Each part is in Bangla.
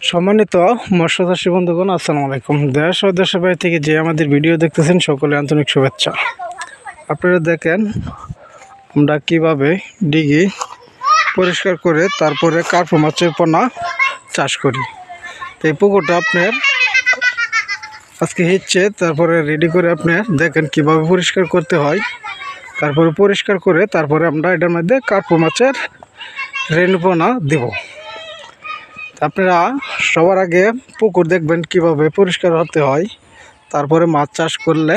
সম্মানিত মৎস্য চাষী বন্ধুগণ, আসসালামু আলাইকুম। দেশ ও দেশের বাইরে থেকে যে আমাদের ভিডিও দেখতেছেন সকলে আন্তরিক শুভেচ্ছা। আপনারা দেখেন আমরা কিভাবে ডিগি পরিষ্কার করে তারপরে কার্পু মাছের পোনা চাষ করি। তো এই পুকুরটা আপনার আজকে হিচ্ছে, তারপরে রেডি করে আপনার দেখেন কিভাবে পরিষ্কার করতে হয়। তারপরে পরিষ্কার করে তারপরে আমরা এটার মধ্যে কার্পু মাছের রেণু পোনা দেব। আপনারা সবার আগে পুকুর দেখবেন কিভাবে পরিষ্কার হতে হয়, তারপরে মাছ চাষ করলে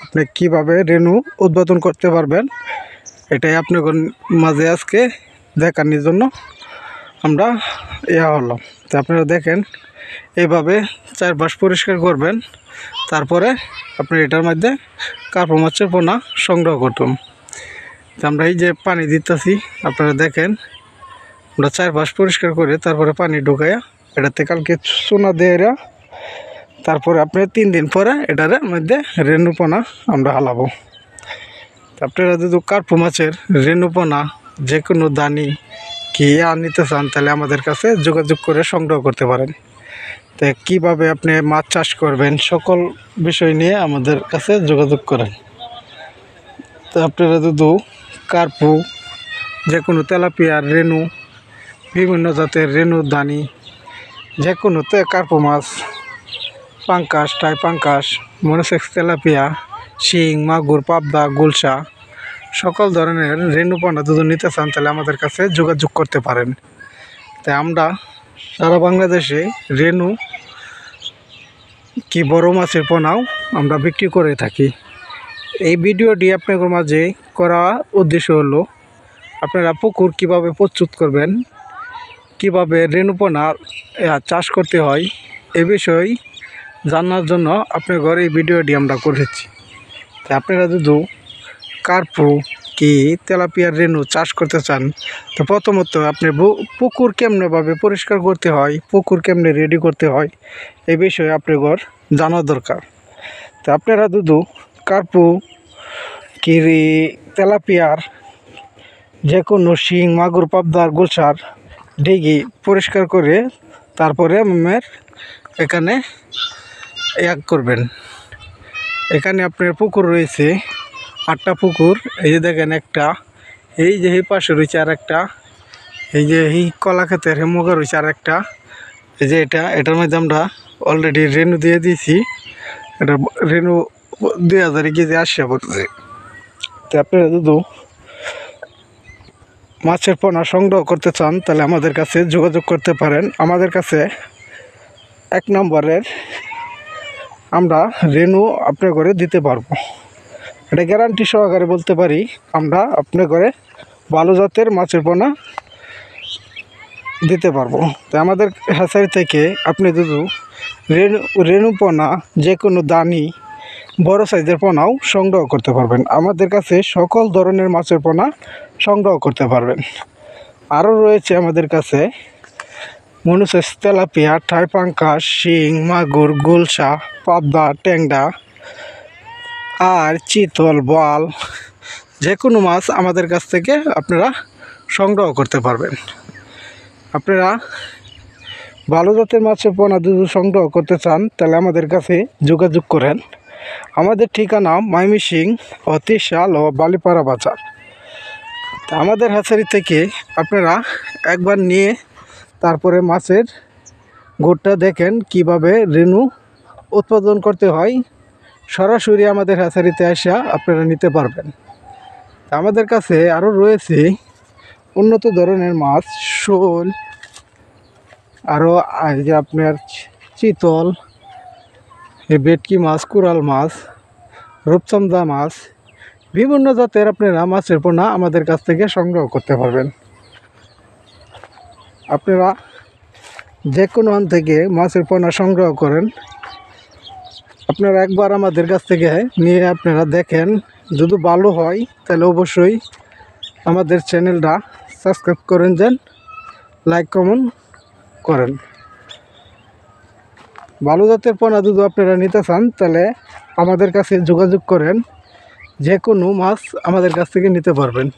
আপনি কিভাবে রেণু উৎপাদন করতে পারবেন, এটাই আপনার মাঝে আজকে দেখানোর জন্য আমরা হলাম। তো আপনারা দেখেন এইভাবে চারপাশ পরিষ্কার করবেন, তারপরে আপনি এটার মধ্যে কার্পু মাছের পোনা সংগ্রহ করবেন। তো আমরা এই যে পানি দিতেছি, আপনারা দেখেন আমরা চারপাশ পরিষ্কার করে তারপরে পানি ঢুকাইয়া এটাতে কালকে চুনা দিয়ে তারপরে আপনি 3 দিন পরে এটার মধ্যে রেণুপোনা আমরা হালাবো। আপনারা যদি কার্পু মাছের রেণুপোনা যে কোনো দানি কি নিতে চান তাহলে আমাদের কাছে যোগাযোগ করে সংগ্রহ করতে পারেন। তো কীভাবে আপনি মাছ চাষ করবেন সকল বিষয় নিয়ে আমাদের কাছে যোগাযোগ করেন। তো আপনারা যদি কার্পু যে কোনো তেলাপিয়ার রেণু, বিভিন্ন জাতের রেণুর দানি, যে কোনো কার্পু মাছ, পাঙ্কাশ, টাই পাঙ্কাশ, মনোসেক্স তেলাপিয়া, শিং, মাগুর, পাবদা, গুলশা সকল ধরনের রেণুপোনা যদি নিতে চান তাহলে আমাদের কাছে যোগাযোগ করতে পারেন। তাই আমরা সারা বাংলাদেশে রেণু কি বড় মাছের পোনাও আমরা বিক্রি করে থাকি। এই ভিডিওটি আপনাদের মাঝে করা উদ্দেশ্য হলো আপনারা পুকুর কিভাবে প্রস্তুত করবেন, কিভাবে রেণুপোনা চাষ করতে হয় এ বিষয়ে জানার জন্য আপনার ঘরে এই ভিডিওটি আমরা করেছি। তাই আপনারা যদি কার্পু কি তেলাপিয়ার রেণু চাষ করতে চান তো প্রথমত আপনি পুকুর কেমনেভাবে পরিষ্কার করতে হয়, পুকুর কেমনে রেডি করতে হয় এই বিষয়ে আপনার ঘর জানা দরকার। তো আপনারা যদি কার্পু কি তেলাপিয়ার যে কোনো শিং, মাগুর, পাবদার, গুলশার ডিগি পরিষ্কার করে তারপরে আমার এখানে করবেন। এখানে আপনার পুকুর রয়েছে 8টা পুকুর। এই যে দেখেন একটা, এই যে এই পাশে রয়েছে আর একটা, এই যে এই কলা ক্ষেতের হেমুগা রয়েছে আর একটা, এই যে এটার মধ্যে আমরা অলরেডি রেণু দিয়ে দিয়েছি। এটা রেণু 2000 কেজি আসছে পড়ছে। তো আপনারা যদি মাছের পোনা সংগ্রহ করতে চান তাহলে আমাদের কাছে যোগাযোগ করতে পারেন। আমাদের কাছে 1 নম্বরের আমরা রেণু আপনার ঘরে দিতে পারবো, এটা গ্যারান্টি সহকারে বলতে পারি। আমরা আপনার ঘরে ভালো জাতের মাছের পোনা দিতে পারবো। তো আমাদের হ্যাচারি থেকে আপনি যদি রেণু পোনা যে কোনো দানি বড় সাইজের পোনাও সংগ্রহ করতে পারবেন। আমাদের কাছে সকল ধরনের মাছের পোনা সংগ্রহ করতে পারবেন। আরও রয়েছে আমাদের কাছে মনোসেক্স তেলাপিয়া, টাই পাঙ্কাশ, শিং, মাগুর, গুলশা, পাবদা, ট্যাংরা আর চিতল, বোয়াল যে কোনো মাছ আমাদের কাছ থেকে আপনারা সংগ্রহ করতে পারবেন। আপনারা ভালো জাতের মাছের পোনা যদি সংগ্রহ করতে চান তাহলে আমাদের কাছে যোগাযোগ করেন। আমাদের ঠিকানা ময়মনসিং ও ত্রিশাল ও বালিপাড়া বাজার। আমাদের হ্যাচারি থেকে আপনারা একবার নিয়ে তারপরে মাছের গোটটা দেখেন কিভাবে রেণু উৎপাদন করতে হয়, সরাসরি আমাদের হ্যাচারিতে আসা আপনারা নিতে পারবেন। আমাদের কাছে আরও রয়েছে উন্নত ধরনের মাছ, শোল, আরও যে আপনার চিতল, ভেটকি মাছ, কোরাল মাছ, রূপচাঁদা মাছ, বিভিন্ন জাতের আপনারা মাছের পোনা আমাদের কাছ থেকে সংগ্রহ করতে পারবেন। আপনারা যে কোনো আন থেকে মাছের পোনা সংগ্রহ করেন, আপনারা একবার আমাদের কাছ থেকে নিয়ে আপনারা দেখেন, যদি ভালো হয় তাহলে অবশ্যই আমাদের চ্যানেলটা সাবস্ক্রাইব করেন, যান লাইক কমেন্ট করেন। ভালো জাতের পোনা যদি আপনারা নিতে চান তাহলে আমাদের কাছে যোগাযোগ করেন, যে কোনো মাছ আমাদের কাছ থেকে নিতে পারবেন।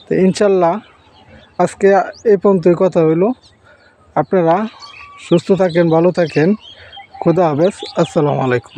তো ইনশাল্লাহ আজকে এই পর্যন্তই কথা হইল। আপনারা সুস্থ থাকেন, ভালো থাকেন। খুদা হাফেজ। আসসালামু আলাইকুম।